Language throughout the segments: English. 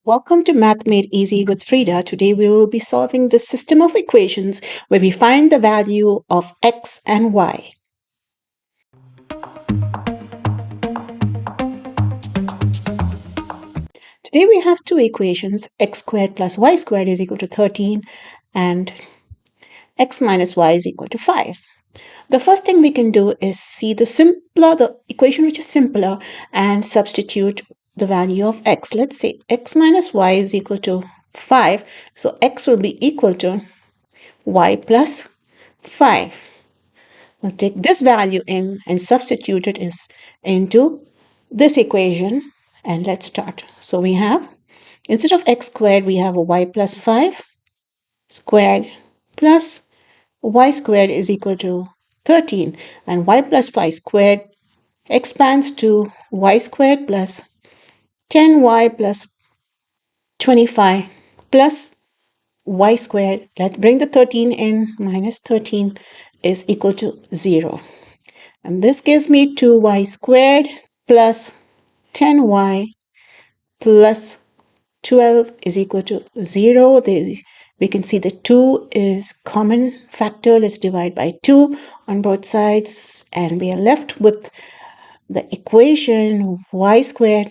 Welcome to Math Made Easy with Frida. Today we will be solving the system of equations where we find the value of x and y. Today we have two equations, x squared plus y squared is equal to 13 and x minus y is equal to 5. The first thing we can do is see the equation which is simpler and substitute the value of x. Let's say x minus y is equal to 5. So x will be equal to y plus 5. We'll take this value in and substitute it into this equation and let's start. So we have, instead of x squared, we have a y plus 5 squared plus y squared is equal to 13, and y plus 5 squared expands to y squared plus 10y plus 25 plus y squared. Let's bring the 13 in, minus 13 is equal to 0. And this gives me 2y squared plus 10y plus 12 is equal to 0. We can see the 2 is common factor. Let's divide by 2 on both sides. And we are left with the equation y squared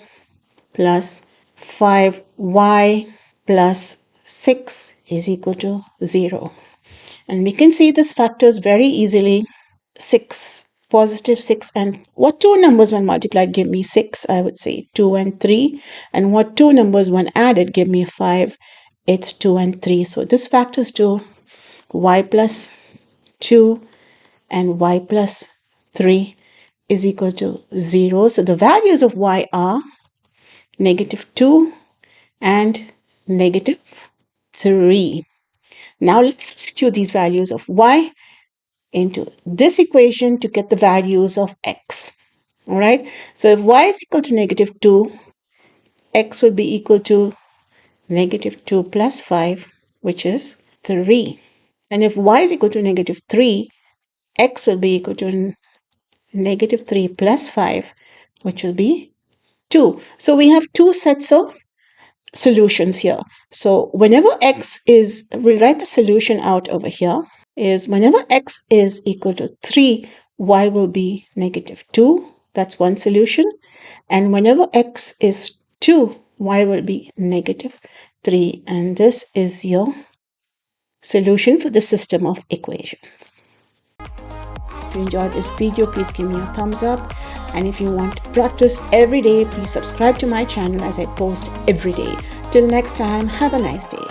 plus 5y plus 6 is equal to 0. And we can see this factors very easily. 6, positive 6, and what two numbers when multiplied give me 6? I would say 2 and 3. And what two numbers when added give me 5? It's 2 and 3. So this factors to y plus 2 and y plus 3 is equal to 0. So the values of y are negative 2 and negative 3. Now let's substitute these values of y into this equation to get the values of x. All right. So if y is equal to negative 2, x will be equal to negative 2 plus 5, which is 3. And if y is equal to negative 3, x will be equal to negative 3 plus 5, which will be 2. So we have two sets of solutions here. So whenever we'll write the solution out over here, is whenever x is equal to 3, y will be negative 2. That's one solution. And whenever x is 2, y will be negative 3. And this is your solution for the system of equations. If you enjoyed this video, please give me a thumbs up. And if you want to practice every day, please subscribe to my channel as I post every day. Till next time, have a nice day.